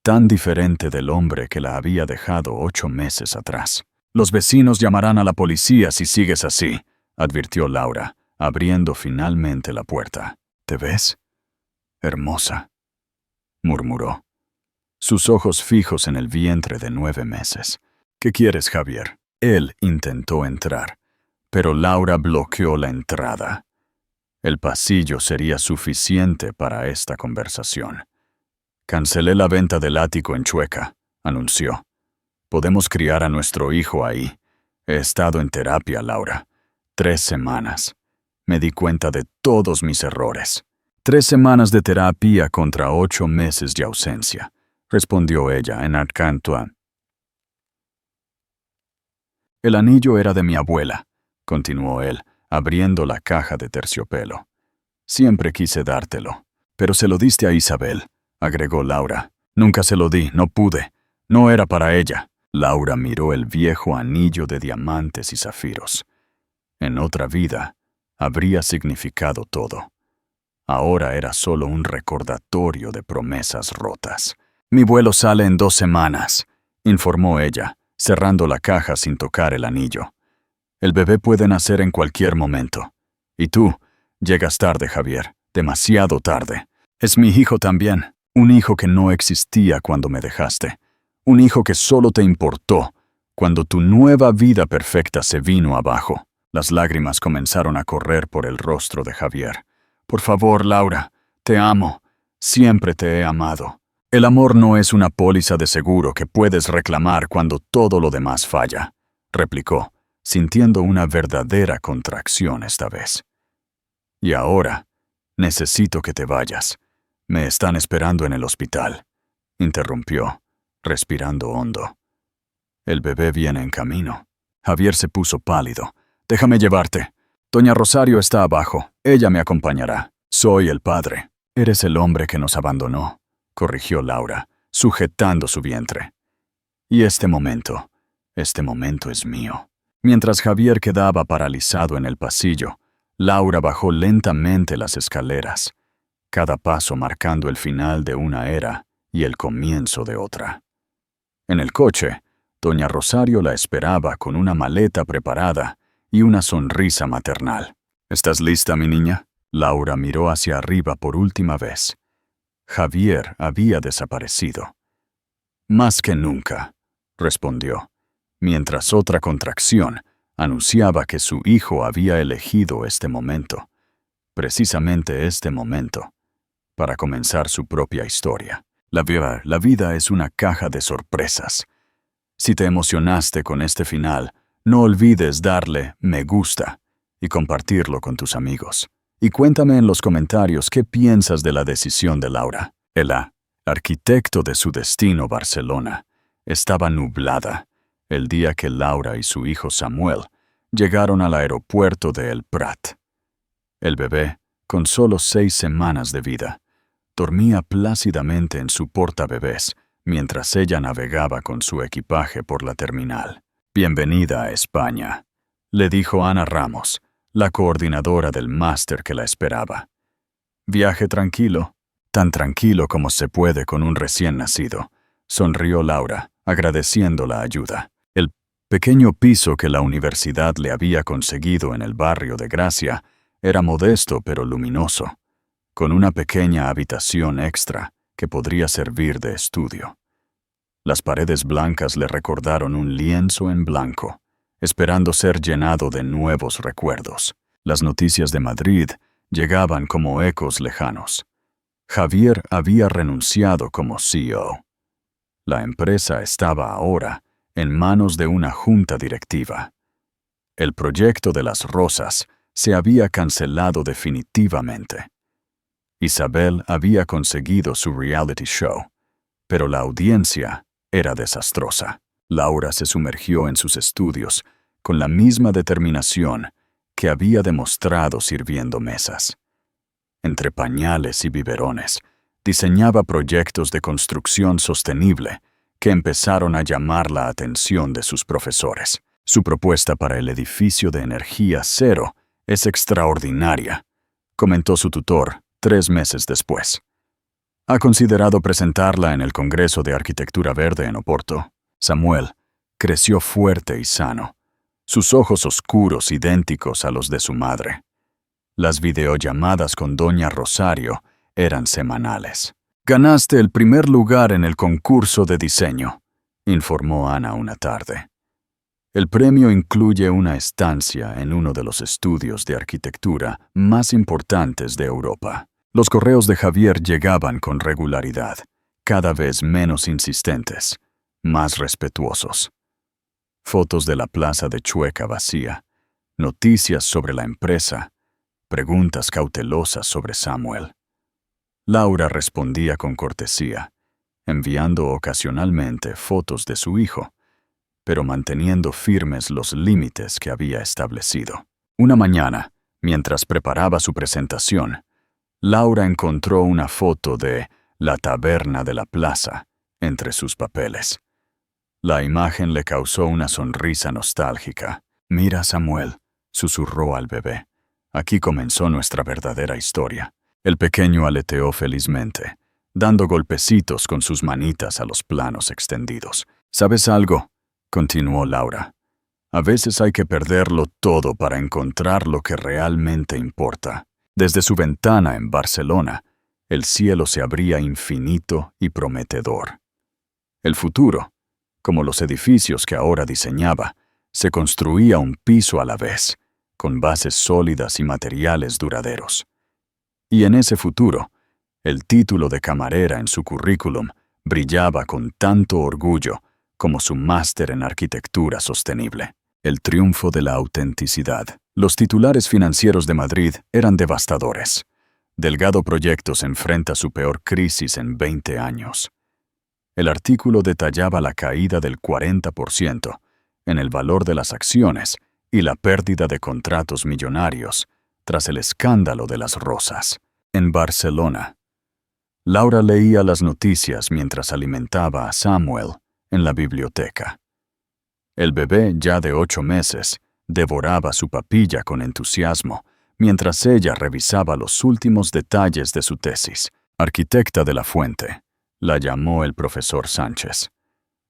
tan diferente del hombre que la había dejado 8 meses atrás. Los vecinos llamarán a la policía si sigues así, advirtió Laura, abriendo finalmente la puerta. ¿Te ves? Hermosa, murmuró, sus ojos fijos en el vientre de 9 meses. ¿Qué quieres, Javier? Él intentó entrar, pero Laura bloqueó la entrada. El pasillo sería suficiente para esta conversación. Cancelé la venta del ático en Chueca, anunció. Podemos criar a nuestro hijo ahí. He estado en terapia, Laura. 3 semanas. Me di cuenta de todos mis errores. 3 semanas de terapia contra 8 meses de ausencia, respondió ella en arcantua. El anillo era de mi abuela, continuó él, abriendo la caja de terciopelo. Siempre quise dártelo, pero se lo diste a Isabel, agregó Laura. Nunca se lo di, no pude. No era para ella. Laura miró el viejo anillo de diamantes y zafiros. En otra vida, habría significado todo. Ahora era solo un recordatorio de promesas rotas. Mi vuelo sale en 2 semanas, informó ella, cerrando la caja sin tocar el anillo. El bebé puede nacer en cualquier momento. Y tú, llegas tarde, Javier, demasiado tarde. Es mi hijo también, un hijo que no existía cuando me dejaste. Un hijo que solo te importó cuando tu nueva vida perfecta se vino abajo. Las lágrimas comenzaron a correr por el rostro de Javier. Por favor, Laura, te amo. Siempre te he amado. El amor no es una póliza de seguro que puedes reclamar cuando todo lo demás falla, replicó, sintiendo una verdadera contracción esta vez. Y ahora, necesito que te vayas. Me están esperando en el hospital, interrumpió, respirando hondo. El bebé viene en camino. Javier se puso pálido. Déjame llevarte. Doña Rosario está abajo. Ella me acompañará. Soy el padre. Eres el hombre que nos abandonó, corrigió Laura, sujetando su vientre. Y este momento es mío. Mientras Javier quedaba paralizado en el pasillo, Laura bajó lentamente las escaleras cada paso marcando el final de una era y el comienzo de otra. En el coche, doña Rosario la esperaba con una maleta preparada y una sonrisa maternal. ¿Estás lista, mi niña? Laura miró hacia arriba por última vez. Javier había desaparecido. Más que nunca, respondió, mientras otra contracción anunciaba que su hijo había elegido este momento, precisamente este momento, para comenzar su propia historia. La vida es una caja de sorpresas. Si te emocionaste con este final, no olvides darle me gusta y compartirlo con tus amigos. Y cuéntame en los comentarios qué piensas de la decisión de Laura. El arquitecto de su destino, Barcelona, estaba nublada el día que Laura y su hijo Samuel llegaron al aeropuerto de El Prat. El bebé, con solo 6 semanas de vida, dormía plácidamente en su portabebés mientras ella navegaba con su equipaje por la terminal. «Bienvenida a España», le dijo Ana Ramos, la coordinadora del máster que la esperaba. «Viaje tranquilo, tan tranquilo como se puede con un recién nacido», sonrió Laura, agradeciendo la ayuda. El pequeño piso que la universidad le había conseguido en el barrio de Gracia era modesto pero luminoso, con una pequeña habitación extra que podría servir de estudio. Las paredes blancas le recordaron un lienzo en blanco, esperando ser llenado de nuevos recuerdos. Las noticias de Madrid llegaban como ecos lejanos. Javier había renunciado como CEO. La empresa estaba ahora en manos de una junta directiva. El proyecto de las rosas se había cancelado definitivamente. Isabel había conseguido su reality show, pero la audiencia era desastrosa. Laura se sumergió en sus estudios con la misma determinación que había demostrado sirviendo mesas. Entre pañales y biberones, diseñaba proyectos de construcción sostenible que empezaron a llamar la atención de sus profesores. Su propuesta para el edificio de energía cero es extraordinaria, comentó su tutor 3 meses después. ¿Ha considerado presentarla en el Congreso de Arquitectura Verde en Oporto? Samuel creció fuerte y sano, sus ojos oscuros idénticos a los de su madre. Las videollamadas con doña Rosario eran semanales. «Ganaste el primer lugar en el concurso de diseño», informó Ana una tarde. El premio incluye una estancia en uno de los estudios de arquitectura más importantes de Europa. Los correos de Javier llegaban con regularidad, cada vez menos insistentes, más respetuosos. Fotos de la plaza de Chueca vacía, noticias sobre la empresa, preguntas cautelosas sobre Samuel. Laura respondía con cortesía, enviando ocasionalmente fotos de su hijo, pero manteniendo firmes los límites que había establecido. Una mañana, mientras preparaba su presentación, Laura encontró una foto de la taberna de la plaza entre sus papeles. La imagen le causó una sonrisa nostálgica. «Mira, Samuel», susurró al bebé. «Aquí comenzó nuestra verdadera historia». El pequeño aleteó felizmente, dando golpecitos con sus manitas a los planos extendidos. «¿Sabes algo?», continuó Laura. «A veces hay que perderlo todo para encontrar lo que realmente importa». Desde su ventana en Barcelona, el cielo se abría infinito y prometedor. El futuro, como los edificios que ahora diseñaba, se construía un piso a la vez, con bases sólidas y materiales duraderos. Y en ese futuro, el título de camarera en su currículum brillaba con tanto orgullo como su máster en arquitectura sostenible. El triunfo de la autenticidad. Los titulares financieros de Madrid eran devastadores. Delgado Proyectos enfrenta su peor crisis en 20 años. El artículo detallaba la caída del 40% en el valor de las acciones y la pérdida de contratos millonarios tras el escándalo de las rosas. En Barcelona, Laura leía las noticias mientras alimentaba a Samuel en la biblioteca. El bebé, ya de 8 meses, devoraba su papilla con entusiasmo, mientras ella revisaba los últimos detalles de su tesis. Arquitecta de la fuente, la llamó el profesor Sánchez.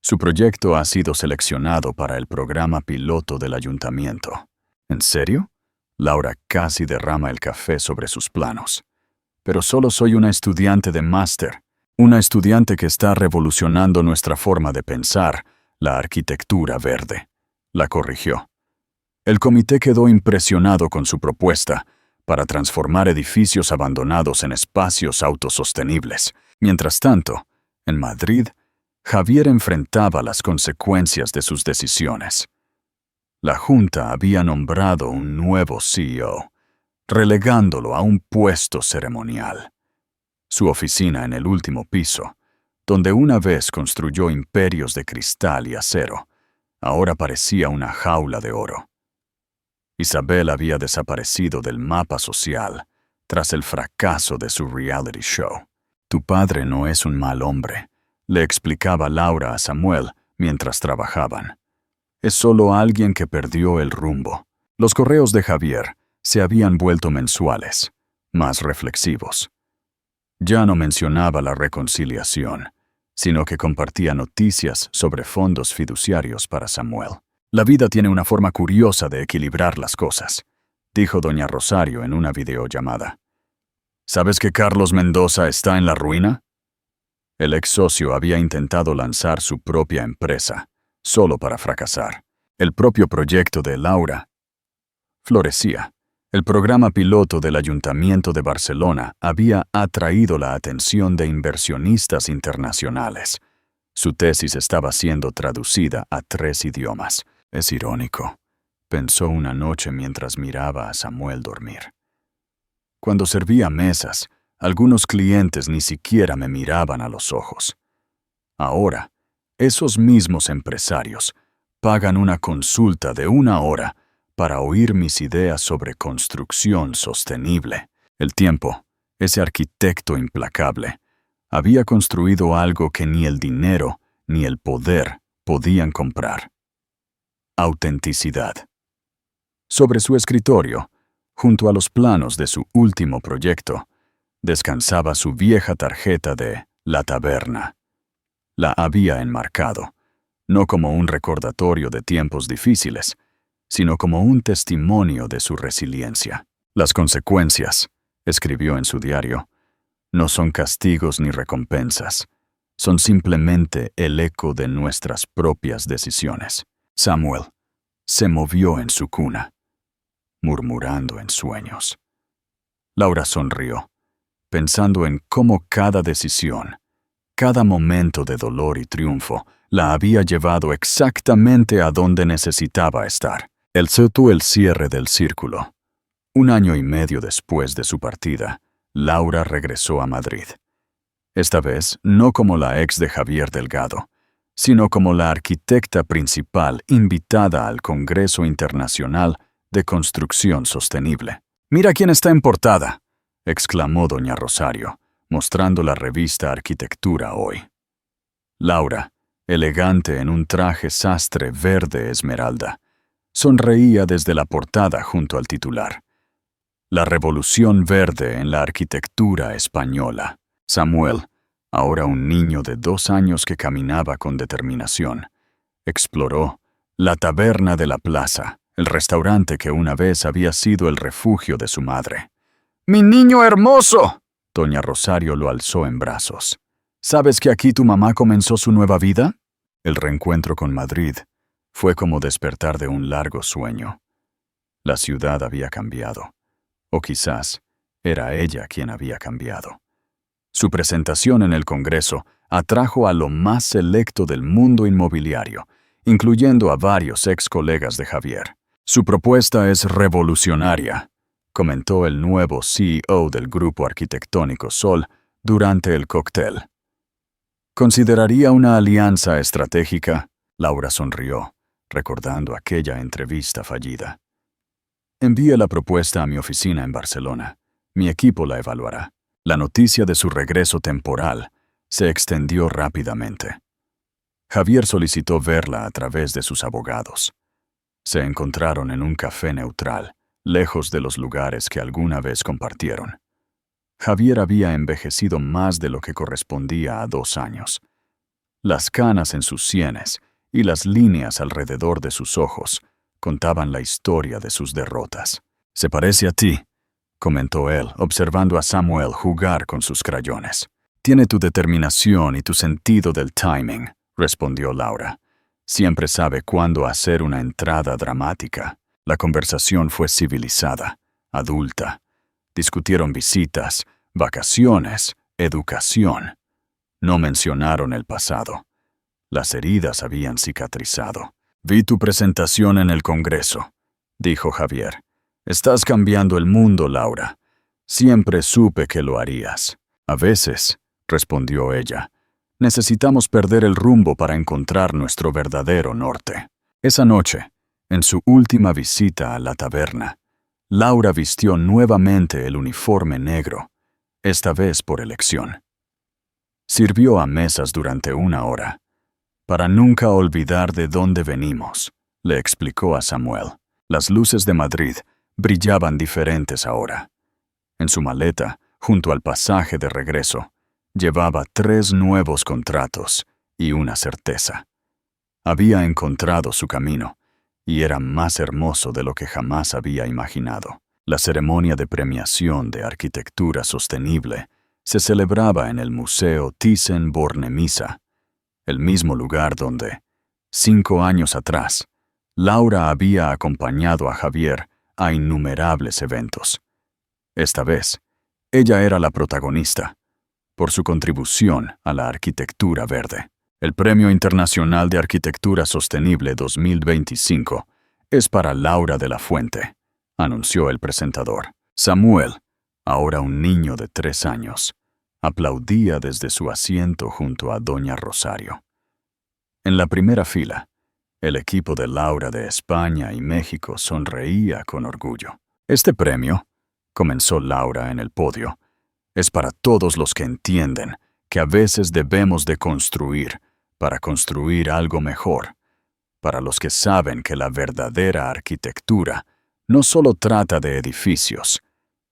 Su proyecto ha sido seleccionado para el programa piloto del ayuntamiento. ¿En serio? Laura casi derrama el café sobre sus planos. Pero solo soy una estudiante de máster, una estudiante que está revolucionando nuestra forma de pensar, la arquitectura verde. La corrigió. El comité quedó impresionado con su propuesta para transformar edificios abandonados en espacios autosostenibles. Mientras tanto, en Madrid, Javier enfrentaba las consecuencias de sus decisiones. La Junta había nombrado un nuevo CEO, relegándolo a un puesto ceremonial. Su oficina en el último piso, donde una vez construyó imperios de cristal y acero, ahora parecía una jaula de oro. Isabel había desaparecido del mapa social tras el fracaso de su reality show. Tu padre no es un mal hombre, le explicaba Laura a Samuel mientras trabajaban. Es solo alguien que perdió el rumbo. Los correos de Javier se habían vuelto mensuales, más reflexivos. Ya no mencionaba la reconciliación, sino que compartía noticias sobre fondos fiduciarios para Samuel. La vida tiene una forma curiosa de equilibrar las cosas, dijo doña Rosario en una videollamada. ¿Sabes que Carlos Mendoza está en la ruina? El ex socio había intentado lanzar su propia empresa, solo para fracasar. El propio proyecto de Laura florecía. El programa piloto del Ayuntamiento de Barcelona había atraído la atención de inversionistas internacionales. Su tesis estaba siendo traducida a 3 idiomas. Es irónico, pensó una noche mientras miraba a Samuel dormir. Cuando servía mesas, algunos clientes ni siquiera me miraban a los ojos. Ahora, esos mismos empresarios pagan una consulta de 1 hora para oír mis ideas sobre construcción sostenible. El tiempo, ese arquitecto implacable, había construido algo que ni el dinero ni el poder podían comprar. Autenticidad. Sobre su escritorio, junto a los planos de su último proyecto, descansaba su vieja tarjeta de La Taberna. La había enmarcado, no como un recordatorio de tiempos difíciles, sino como un testimonio de su resiliencia. Las consecuencias, escribió en su diario, no son castigos ni recompensas, son simplemente el eco de nuestras propias decisiones. Samuel se movió en su cuna, murmurando en sueños. Laura sonrió, pensando en cómo cada decisión, cada momento de dolor y triunfo, la había llevado exactamente a donde necesitaba estar. El cierre del círculo. 1 año y medio después de su partida, Laura regresó a Madrid. Esta vez no como la ex de Javier Delgado, sino como la arquitecta principal invitada al Congreso Internacional de Construcción Sostenible. «Mira quién está en portada», exclamó doña Rosario, mostrando la revista Arquitectura Hoy. Laura, elegante en un traje sastre verde esmeralda, sonreía desde la portada junto al titular. La revolución verde en la arquitectura española. Samuel, ahora un niño de 2 años que caminaba con determinación, exploró la taberna de la plaza, el restaurante que una vez había sido el refugio de su madre. «¡Mi niño hermoso!», doña Rosario lo alzó en brazos. «¿Sabes que aquí tu mamá comenzó su nueva vida?». El reencuentro con Madrid fue como despertar de un largo sueño. La ciudad había cambiado. O quizás era ella quien había cambiado. Su presentación en el Congreso atrajo a lo más selecto del mundo inmobiliario, incluyendo a varios ex colegas de Javier. «Su propuesta es revolucionaria», comentó el nuevo CEO del grupo arquitectónico Sol durante el cóctel. «¿Consideraría una alianza estratégica?». Laura sonrió, recordando aquella entrevista fallida. «Envíe la propuesta a mi oficina en Barcelona. Mi equipo la evaluará». La noticia de su regreso temporal se extendió rápidamente. Javier solicitó verla a través de sus abogados. Se encontraron en un café neutral, lejos de los lugares que alguna vez compartieron. Javier había envejecido más de lo que correspondía a 2 años. Las canas en sus sienes y las líneas alrededor de sus ojos contaban la historia de sus derrotas. «Se parece a ti», comentó él, observando a Samuel jugar con sus crayones. «Tiene tu determinación y tu sentido del timing», respondió Laura. «Siempre sabe cuándo hacer una entrada dramática». La conversación fue civilizada, adulta. Discutieron visitas, vacaciones, educación. No mencionaron el pasado. Las heridas habían cicatrizado. «Vi tu presentación en el Congreso», dijo Javier. «Estás cambiando el mundo, Laura. Siempre supe que lo harías». «A veces», respondió ella, «necesitamos perder el rumbo para encontrar nuestro verdadero norte». Esa noche, en su última visita a la taberna, Laura vistió nuevamente el uniforme negro, esta vez por elección. Sirvió a mesas durante 1 hora. «Para nunca olvidar de dónde venimos», le explicó a Samuel. Las luces de Madrid brillaban diferentes ahora. En su maleta, junto al pasaje de regreso, llevaba 3 nuevos contratos y una certeza. Había encontrado su camino, y era más hermoso de lo que jamás había imaginado. La ceremonia de premiación de arquitectura sostenible se celebraba en el Museo Thyssen-Bornemisza, el mismo lugar donde, 5 años atrás, Laura había acompañado a Javier a innumerables eventos. Esta vez, ella era la protagonista, por su contribución a la arquitectura verde. «El Premio Internacional de Arquitectura Sostenible 2025 es para Laura de la Fuente», anunció el presentador. Samuel, ahora un niño de 3 años, aplaudía desde su asiento junto a doña Rosario. En la primera fila, el equipo de Laura de España y México sonreía con orgullo. «Este premio», comenzó Laura en el podio, «es para todos los que entienden que a veces debemos de construir para construir algo mejor, para los que saben que la verdadera arquitectura no solo trata de edificios,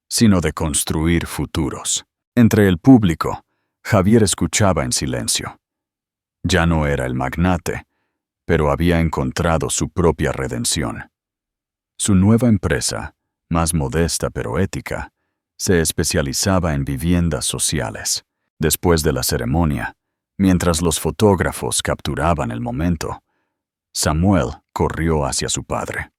sino de construir futuros». Entre el público, Javier escuchaba en silencio. Ya no era el magnate, pero había encontrado su propia redención. Su nueva empresa, más modesta pero ética, se especializaba en viviendas sociales. Después de la ceremonia, mientras los fotógrafos capturaban el momento, Samuel corrió hacia su padre.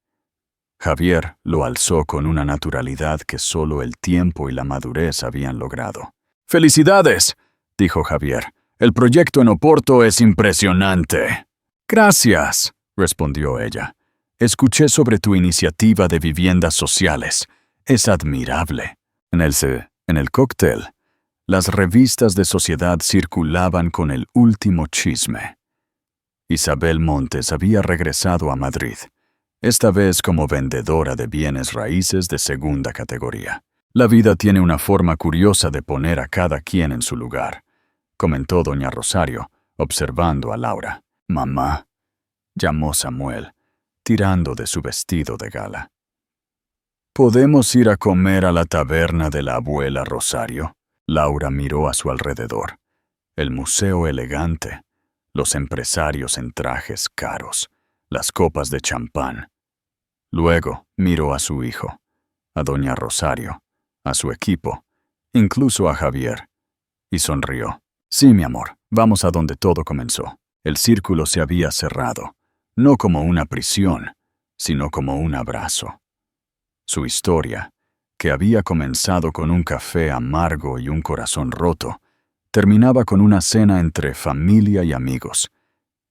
Javier lo alzó con una naturalidad que solo el tiempo y la madurez habían logrado. «¡Felicidades!», dijo Javier. «El proyecto en Oporto es impresionante». «Gracias», respondió ella. «Escuché sobre tu iniciativa de viviendas sociales. Es admirable». En el cóctel, las revistas de sociedad circulaban con el último chisme. Isabel Montes había regresado a Madrid, esta vez como vendedora de bienes raíces de segunda categoría. «La vida tiene una forma curiosa de poner a cada quien en su lugar», comentó doña Rosario, observando a Laura. «Mamá», llamó Samuel, tirando de su vestido de gala. «¿Podemos ir a comer a la taberna de la abuela Rosario?». Laura miró a su alrededor. El museo elegante, los empresarios en trajes caros, las copas de champán. Luego miró a su hijo, a doña Rosario, a su equipo, incluso a Javier, y sonrió. «Sí, mi amor, vamos a donde todo comenzó». El círculo se había cerrado, no como una prisión, sino como un abrazo. Su historia, que había comenzado con un café amargo y un corazón roto, terminaba con una cena entre familia y amigos,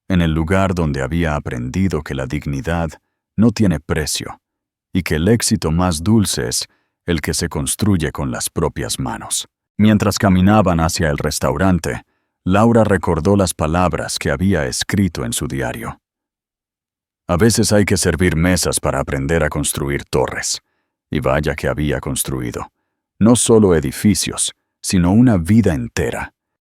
en el lugar donde había aprendido que la dignidad no tiene precio y que el éxito más dulce es el que se construye con las propias manos. Mientras caminaban hacia el restaurante, Laura recordó las palabras que había escrito en su diario. «A veces hay que servir mesas para aprender a construir torres». Y vaya que había construido, no solo edificios, sino una vida entera.